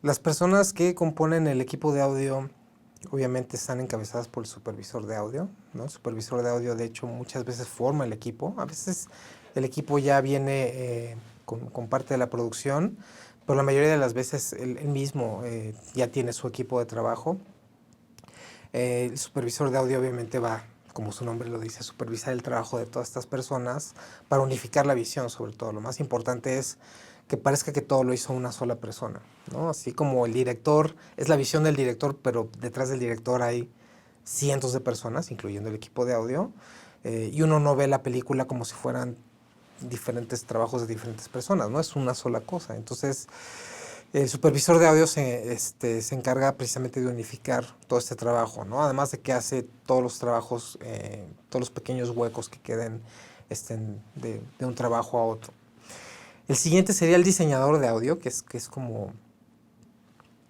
Las personas que componen el equipo de audio obviamente están encabezadas por el supervisor de audio, ¿no? El supervisor de audio, de hecho, muchas veces forma el equipo. A veces el equipo ya viene con parte de la producción, pero la mayoría de las veces él mismo ya tiene su equipo de trabajo. El supervisor de audio obviamente va, como su nombre lo dice, a supervisar el trabajo de todas estas personas para unificar la visión, sobre todo. Lo más importante es que parezca que todo lo hizo una sola persona, ¿no? Así como el director, es la visión del director, pero detrás del director hay cientos de personas, incluyendo el equipo de audio, y uno no ve la película como si fueran diferentes trabajos de diferentes personas, ¿no? Es una sola cosa. Entonces, el supervisor de audio se encarga precisamente de unificar todo este trabajo, ¿no? Además de que hace todos los trabajos, todos los pequeños huecos que queden de un trabajo a otro. El siguiente sería el diseñador de audio, que es como...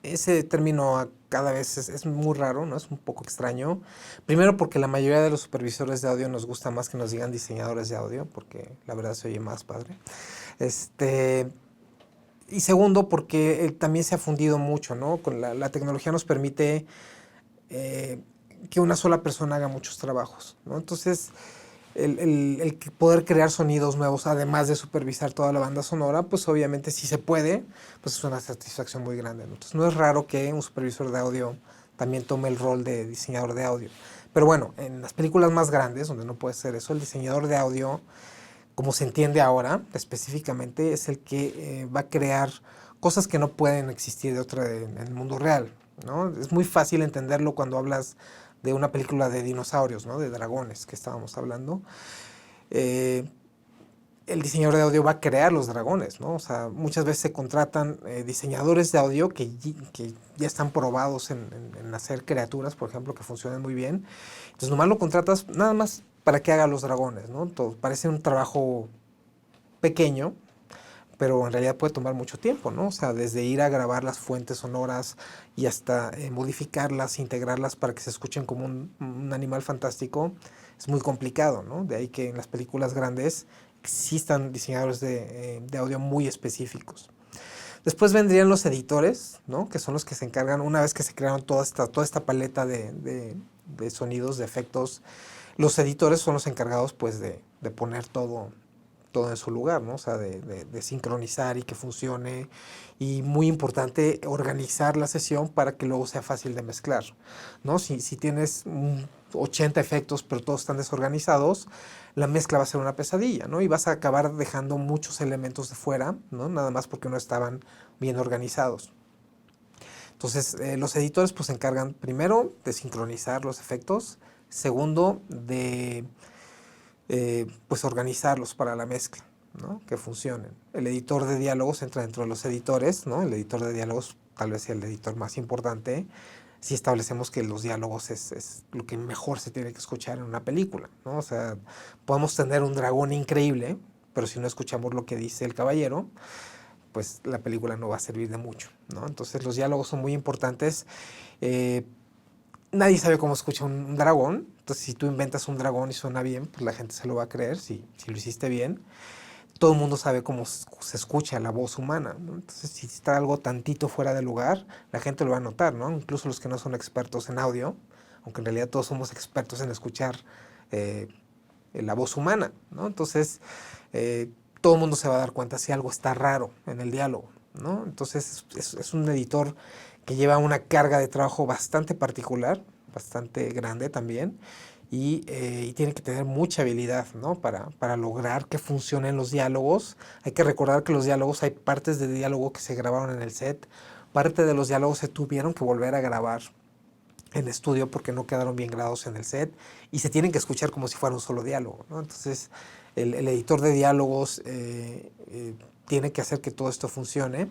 Ese término cada vez es muy raro, ¿no? Es un poco extraño. Primero porque la mayoría de los supervisores de audio nos gusta más que nos digan diseñadores de audio, porque la verdad se oye más padre. Y segundo, porque también se ha fundido mucho, ¿no? Con la tecnología nos permite que una sola persona haga muchos trabajos, ¿no? Entonces, el poder crear sonidos nuevos, además de supervisar toda la banda sonora, pues obviamente si se puede, pues es una satisfacción muy grande, ¿no? Entonces, no es raro que un supervisor de audio también tome el rol de diseñador de audio. Pero bueno, en las películas más grandes, donde no puede ser eso, el diseñador de audio, como se entiende ahora, específicamente, es el que va a crear cosas que no pueden existir de otra en el mundo real, ¿no? Es muy fácil entenderlo cuando hablas de una película de dinosaurios, ¿no? De dragones que estábamos hablando. Eh, el diseñador de audio va a crear los dragones, ¿no? O sea, muchas veces se contratan diseñadores de audio que ya están probados en hacer criaturas, por ejemplo, que funcionan muy bien. Entonces, nomás lo contratas nada más para que haga los dragones, ¿no? Todo, parece un trabajo pequeño, pero en realidad puede tomar mucho tiempo, ¿no? O sea, desde ir a grabar las fuentes sonoras y hasta modificarlas, integrarlas para que se escuchen como un animal fantástico, es muy complicado, ¿no? De ahí que en las películas grandes existan diseñadores de audio muy específicos. Después vendrían los editores, ¿no? Que son los que se encargan, una vez que se crearon toda esta paleta de sonidos, de efectos, los editores son los encargados pues de poner todo en su lugar, ¿no? O sea, de sincronizar y que funcione. Y muy importante, organizar la sesión para que luego sea fácil de mezclar, ¿no? Si tienes 80 efectos, pero todos están desorganizados, la mezcla va a ser una pesadilla, ¿no? Y vas a acabar dejando muchos elementos de fuera, ¿no? Nada más porque no estaban bien organizados. Entonces, los editores pues se encargan primero de sincronizar los efectos, segundo de pues organizarlos para la mezcla, ¿no? Que funcionen. El editor de diálogos entra dentro de los editores, ¿no? El editor de diálogos tal vez sea el editor más importante si establecemos que los diálogos es lo que mejor se tiene que escuchar en una película, ¿no? O sea, podemos tener un dragón increíble, pero si no escuchamos lo que dice el caballero, pues la película no va a servir de mucho, ¿no? Entonces los diálogos son muy importantes. Eh, Nadie sabe cómo escucha un dragón. Entonces, si tú inventas un dragón y suena bien, pues la gente se lo va a creer si lo hiciste bien. Todo el mundo sabe cómo se escucha la voz humana, ¿no? Entonces, si está algo tantito fuera de lugar, la gente lo va a notar, ¿no? Incluso los que no son expertos en audio, aunque en realidad todos somos expertos en escuchar eh, la voz humana, ¿no? Entonces, todo el mundo se va a dar cuenta si algo está raro en el diálogo, ¿no? Entonces, es un editor que lleva una carga de trabajo bastante particular, bastante grande también, y tiene que tener mucha habilidad, ¿no? Para lograr que funcionen los diálogos. Hay que recordar que los diálogos, hay partes de diálogo que se grabaron en el set, parte de los diálogos se tuvieron que volver a grabar en estudio porque no quedaron bien grabados en el set y se tienen que escuchar como si fuera un solo diálogo, ¿no? Entonces, el editor de diálogos tiene que hacer que todo esto funcione.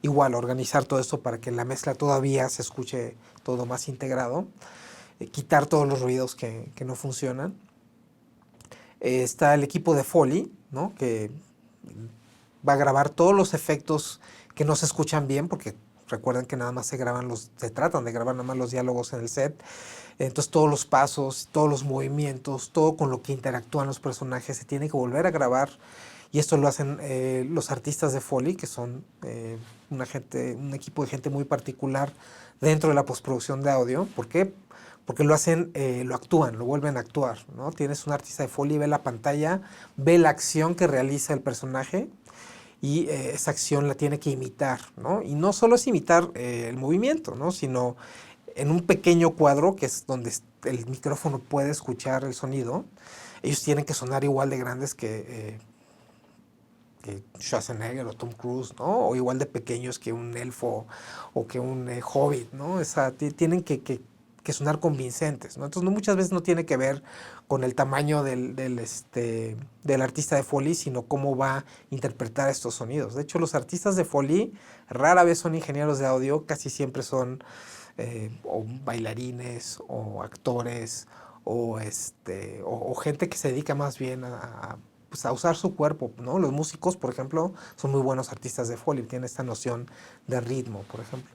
Igual, organizar todo esto para que en la mezcla todavía se escuche todo más integrado. Quitar todos los ruidos que no funcionan. Está el equipo de Foley, ¿no? Que va a grabar todos los efectos que no se escuchan bien, porque recuerden que nada más se tratan de grabar nada más los diálogos en el set. Entonces todos los pasos, todos los movimientos, todo con lo que interactúan los personajes se tiene que volver a grabar y esto lo hacen los artistas de Foley, que son un equipo de gente muy particular dentro de la postproducción de audio. ¿Por qué? Porque lo hacen, lo actúan, lo vuelven a actuar, ¿no? Tienes un artista de Foley, ve la pantalla, ve la acción que realiza el personaje y esa acción la tiene que imitar, ¿no? Y no solo es imitar el movimiento, ¿no? Sino en un pequeño cuadro, que es donde el micrófono puede escuchar el sonido, ellos tienen que sonar igual de grandes que Schwarzenegger o Tom Cruise, ¿no? O igual de pequeños que un elfo o que un hobbit, ¿no? Tienen que sonar convincentes, ¿no? Entonces muchas veces no tiene que ver con el tamaño del artista de Foley, sino cómo va a interpretar estos sonidos. De hecho, los artistas de Foley rara vez son ingenieros de audio, casi siempre son o bailarines o actores o gente que se dedica más bien pues a usar su cuerpo, ¿no? Los músicos, por ejemplo, son muy buenos artistas de Foley, tienen esta noción de ritmo, por ejemplo.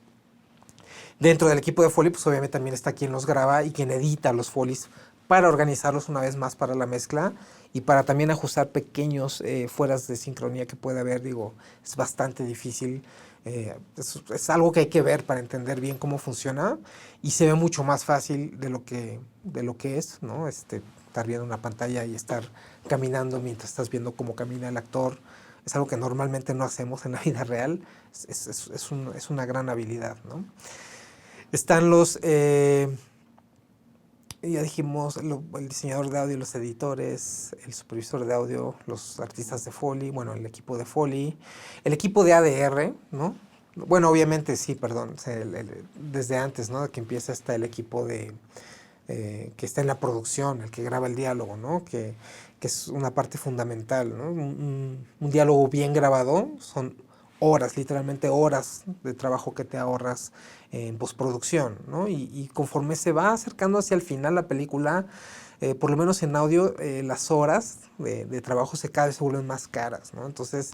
Dentro del equipo de Foley, pues obviamente también está quien los graba y quien edita los Foleys para organizarlos una vez más para la mezcla y para también ajustar pequeños fueras de sincronía que puede haber. Digo, es bastante difícil. Es algo que hay que ver para entender bien cómo funciona y se ve mucho más fácil de lo que es, ¿no? Estar viendo una pantalla y estar caminando mientras estás viendo cómo camina el actor. Es algo que normalmente no hacemos en la vida real. Es una gran habilidad, ¿no? Están ya dijimos, el diseñador de audio, los editores, el supervisor de audio, los artistas de Foley, bueno, el equipo de Foley, el equipo de ADR, ¿no? Bueno, obviamente sí, perdón, desde antes, ¿no? De que empieza está el equipo que está en la producción, el que graba el diálogo, ¿no? Que es una parte fundamental, ¿no? Un diálogo bien grabado son horas, literalmente horas de trabajo que te ahorras en postproducción, ¿no? Y conforme se va acercando hacia el final la película, por lo menos en audio, las horas de trabajo cada vez se vuelven más caras, ¿no? Entonces,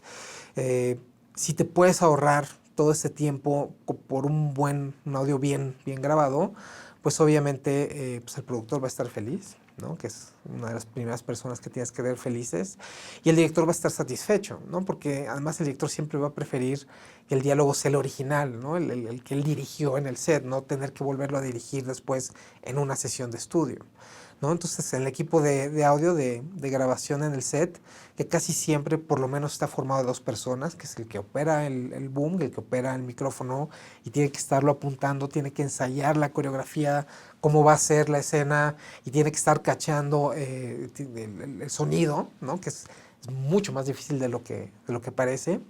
si te puedes ahorrar todo ese tiempo por un audio bien grabado, pues obviamente pues el productor va a estar feliz, ¿no? Que es una de las primeras personas que tienes que ver felices, y el director va a estar satisfecho, ¿no? Porque además el director siempre va a preferir que el diálogo sea el original, ¿no? El que él dirigió en el set, no tener que volverlo a dirigir después en una sesión de estudio, ¿no? Entonces el equipo de audio de grabación en el set, que casi siempre por lo menos está formado de dos personas, que es el que opera el boom, el que opera el micrófono y tiene que estarlo apuntando, tiene que ensayar la coreografía, cómo va a ser la escena y tiene que estar cachando el sonido, ¿no? Que es mucho más difícil de lo que parece.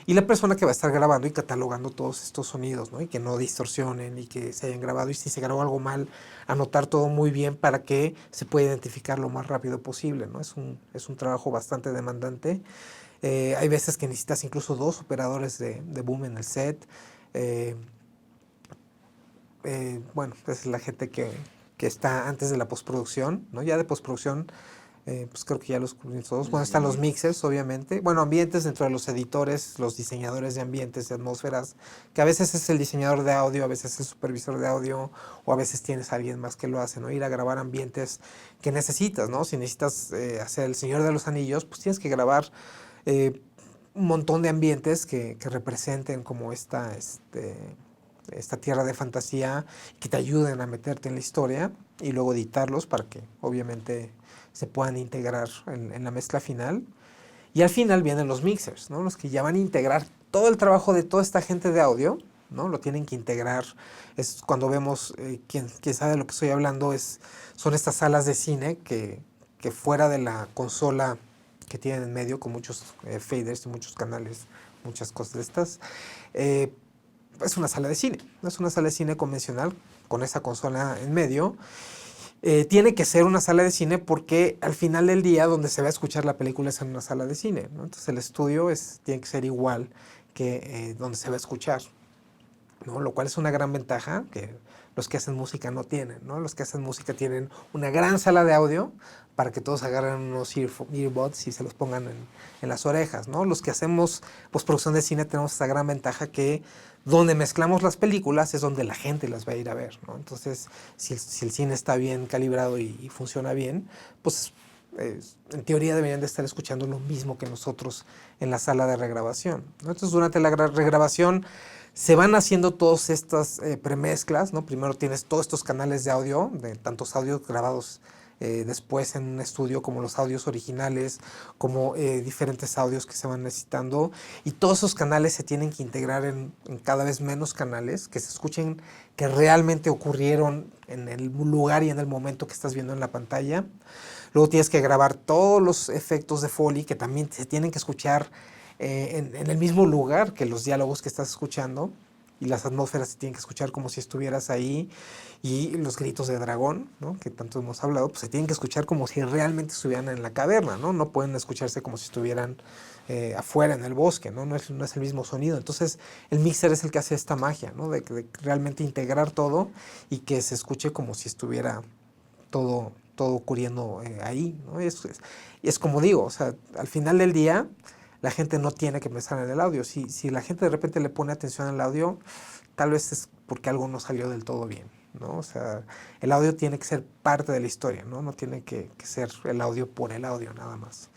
Y la persona que va a estar grabando y catalogando todos estos sonidos, ¿no? Y que no distorsionen y que se hayan grabado. Y si se grabó algo mal, anotar todo muy bien para que se pueda identificar lo más rápido posible, ¿no? Es un trabajo bastante demandante. Hay veces que necesitas incluso dos operadores de boom en el set. Bueno, es la gente que está antes de la postproducción, ¿no? Ya de postproducción, pues creo que ya los cubrimos todos. Bueno, están los mixers, obviamente. Bueno, ambientes dentro de los editores, los diseñadores de ambientes, de atmósferas, que a veces es el diseñador de audio, a veces es el supervisor de audio, o a veces tienes a alguien más que lo hace, ¿no? Ir a grabar ambientes que necesitas, ¿no? Si necesitas hacer El Señor de los Anillos, pues tienes que grabar un montón de ambientes que representen como esta tierra de fantasía, que te ayuden a meterte en la historia y luego editarlos para que obviamente se puedan integrar en la mezcla final. Y al final vienen los mixers, ¿no? Los que ya van a integrar todo el trabajo de toda esta gente de audio, ¿no? Lo tienen que integrar. Es cuando vemos, quien sabe de lo que estoy hablando, son estas salas de cine que fuera de la consola que tienen en medio, con muchos faders y muchos canales, muchas cosas de estas, es una sala de cine, no es una sala de cine convencional con esa consola en medio. Tiene que ser una sala de cine porque al final del día donde se va a escuchar la película es en una sala de cine, ¿no? Entonces el estudio tiene que ser igual que donde se va a escuchar, ¿no? Lo cual es una gran ventaja que los que hacen música no tienen, ¿no? Los que hacen música tienen una gran sala de audio para que todos agarren unos earbuds y se los pongan en las orejas, ¿no? Los que hacemos postproducción de cine tenemos esa gran ventaja que donde mezclamos las películas es donde la gente las va a ir a ver, ¿no? Entonces, si el cine está bien calibrado y funciona bien, pues en teoría deberían de estar escuchando lo mismo que nosotros en la sala de regrabación, ¿no? Entonces durante la regrabación se van haciendo todas estas premezclas, ¿no? Primero tienes todos estos canales de audio, de tantos audios grabados después en un estudio, como los audios originales, como diferentes audios que se van necesitando, y todos esos canales se tienen que integrar en cada vez menos canales, que se escuchen que realmente ocurrieron en el lugar y en el momento que estás viendo en la pantalla. Luego tienes que grabar todos los efectos de Foley, que también se tienen que escuchar en el mismo lugar que los diálogos que estás escuchando, y las atmósferas se tienen que escuchar como si estuvieras ahí, y los gritos de dragón, ¿no? Que tanto hemos hablado, pues se tienen que escuchar como si realmente estuvieran en la caverna, ¿no? No pueden escucharse como si estuvieran afuera en el bosque, ¿no? No es el mismo sonido. Entonces el mixer es el que hace esta magia, ¿no? De realmente integrar todo y que se escuche como si estuviera todo ocurriendo ahí, ¿no? Y es como digo, o sea, al final del día la gente no tiene que pensar en el audio. Si la gente de repente le pone atención al audio, tal vez es porque algo no salió del todo bien, ¿no? O sea, el audio tiene que ser parte de la historia, ¿no? No tiene que ser el audio por el audio nada más.